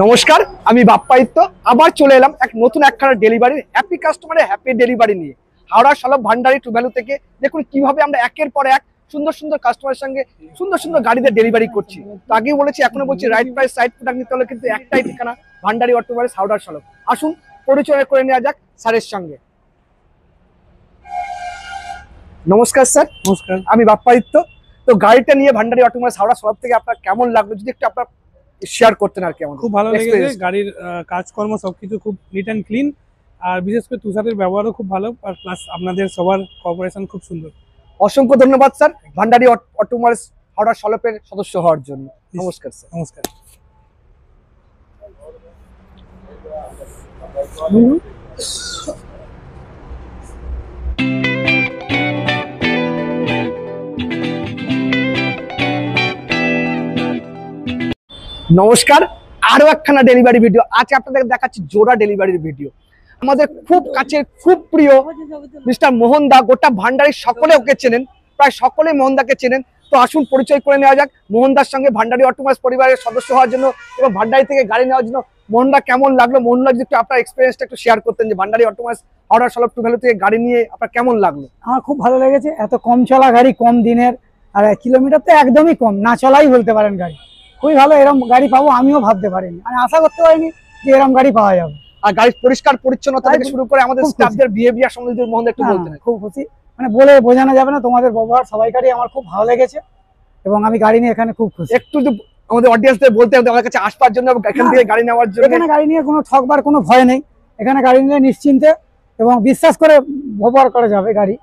নমস্কার, আমি বাপ্পাইত্য আবার চলে এলাম এক নতুন একখানা ডেলিভারি হ্যাপি কাস্টমারের হ্যাপি ডেলিভারি নিয়ে। হাওড়া সলভ ভান্ডারি টু ভ্যালু থেকে দেখুন কিভাবে আমরা একের পর এক সুন্দর সুন্দর কাস্টমারের সঙ্গে সুন্দর সুন্দর গাড়িতে ডেলিভারি করছি। তো আগেই বলেছি, এখনো বলছি, রাইট প্রাইস রাইট প্রোডাক্ট নিতে হলে কিন্তু একটাই ঠিকানা, ভান্ডারি অটোমোবাইলস হাওড়া সলভ। আসুন পরিচয় করে নেওয়া যাক স্যারের সঙ্গে। নমস্কার স্যার। নমস্কার। আমি বাপ্পাইত্য। তো গাড়িটা নিয়ে ভান্ডারি অটোমোবাইলস হাওড়া সলভ থেকে আপনার কেমন লাগলো যদি একটু আপনার শেয়ার করতেন আর কি। আমার খুব ভালো লেগেছে, গাড়ির কাজকর্ম সবকিছু খুব নিট অ্যান্ড ক্লিন, আর বিশেষ করে তুষারের ব্যবহারও খুব ভালো, আর প্লাস আপনাদের সবার কোঅপারেশন খুব সুন্দর। অসংখ্য ধন্যবাদ স্যার ভান্ডারি অটোমোবাইলস হাওড়া সলপের সদস্য হওয়ার জন্য। নমস্কার স্যার। নমস্কার। নমস্কার, আরো একখানা ডেলিভারি ভিডিও আজ আপনাদের দেখাচ্ছি। জোড়া ডেলিভারির ভিডিও। আমাদের খুব কাছের খুব প্রিয় মিস্টার মোহন দা, গোটা ভান্ডারির সকলে ওকে চেনেন, প্রায় সকলে মোহন দাকে চেনেন। তো আসুন পরিচয় করে নেওয়া যাক মোহন দার সঙ্গে, ভান্ডারি অটোমোবাইলস পরিবারের সদস্য হওয়ার জন্য এবং ভান্ডারি থেকে গাড়ি নেওয়ার জন্য। মোহন দা কেমন লাগলো? মোহন দা যদি একটু আপনার এক্সপিরিয়েন্সটা একটু শেয়ার করতেন যে Bhandari automobiles Howrah solve to value থেকে গাড়ি নিয়ে আপনার কেমন লাগলো? আমার খুব ভালো লেগেছে, এত কম চলা গাড়ি, কম দিনের, আর কিলোমিটার তো একদমই কম, না চলাই বলতে পারেন গাড়ি। খুবই ভালো, এরকম গাড়ি পাবো আমিও ভাবতে পারিনি, আমি আশা করতে পারিনি যে এরকম গাড়ি পাওয়া যাবে। আর গাড়ির পরিষ্কার পরিচ্ছন্নতা থেকে শুরু করে আমাদের স্টাফদের বিহেভিয়ার সম্বন্ধে মোহন দা একটু বলতেন। খুব খুশি, মানে বলে বোঝানো যাবে না, তোমাদের ব্যবহার সবাইকারই আমার খুব ভালো লেগেছে এবং আমি গাড়ি নিয়ে এখানে খুব খুশি। একটু আমাদের অডিয়েন্সদের বলতে হবে আমাদের কাছে আসবার জন্য, এখান থেকে গাড়ি নেওয়ার জন্য। এখানে গাড়ি নিয়ে কোনো ঠকবার কোনো ভয় নেই, এখানে গাড়ি নিয়ে নিশ্চিন্তে এবং বিশ্বাস করে ব্যবহার করা যাবে গাড়ি।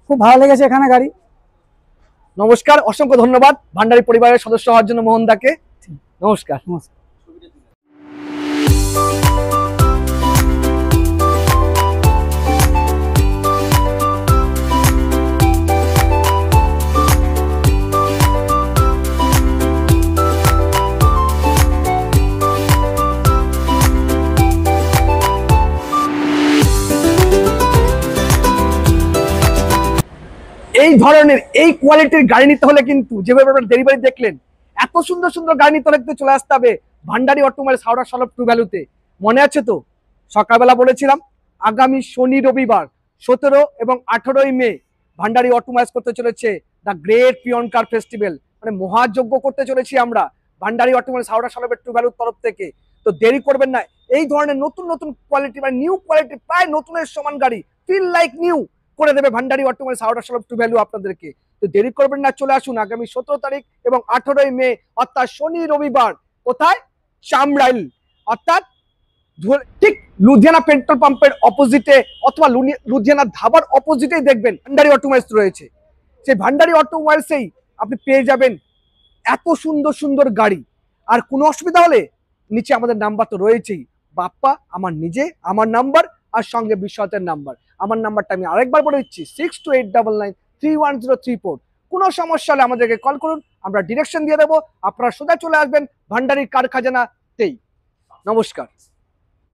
খুব ভালো লেগেছে এখানে গাড়ি। নমস্কার, অসংখ্য ধন্যবাদ ভান্ডারি পরিবারের সদস্য হওয়ার জন্য মোহন দাকে। নমস্কার। নমস্কার। এই ধরনের এই কোয়ালিটির গাড়ি নিতে হলে কিন্তু, যেভাবে আপনারা ডেলিভারি দেখলেন, এত সুন্দর সুন্দর গাড়ি নিতে হলে কিন্তু চলে আসতে হবে ভান্ডারি অটোমোবাইলস হাওড়া সলভ টু ভ্যালুতে। মনে আছে তো সকালবেলা বলেছিলাম আগামী শনি রবিবার 17 এবং 18 মে ভান্ডারি অটোমোবাইলস করতে চলেছে the great peon car festival, মানে মহাযজ্ঞ করতে চলেছি আমরা ভান্ডারি অটোমোবাইলস হাওড়া সলভ টু ভ্যালুর তরফ থেকে। তো দেরি করবেন না, এই ধরনের নতুন নতুন কোয়ালিটি, মানে নিউ কোয়ালিটি, প্রায় নতুনের সমান গাড়ি, ফিল লাইক নিউ করে দেবে Bhandari automobiles Howrah solve to value আপনাদেরকে। তো দেরি করবেন না, চলে আসুন আগামী 17 তারিখ এবং 18 মে, অর্থাৎ শনি রবিবার। কোথায়? চামরাইল, অর্থাৎ ঠিক লুধিয়ানা পেট্রোল পাম্পের অপোজিটে অথবা লুধিয়ানা ধাবার অপোজিটেই দেখবেন ভান্ডারি অটোমোবাইলস রয়েছে। সেই ভান্ডারি অটোমোবাইলসেই আপনি পেয়ে যাবেন এত সুন্দর সুন্দর গাড়ি। আর কোনো অসুবিধা হলে নিচে আমাদের নাম্বার তো রয়েছেই, বাপ্পা আমার নিজে, আমার নাম্বার, আর সঙ্গে বিশ্বতের নাম্বার। আমার নাম্বারটা আমি আরেকবার বলে দিচ্ছি, 6289931034। কোনো সমস্যা হলে আমাদেরকে কল করুন, আমরা ডিরেকশন দিয়ে দেবো, আপনারা সোজা চলে আসবেন ভান্ডারি কার খাজানাতেই। নমস্কার।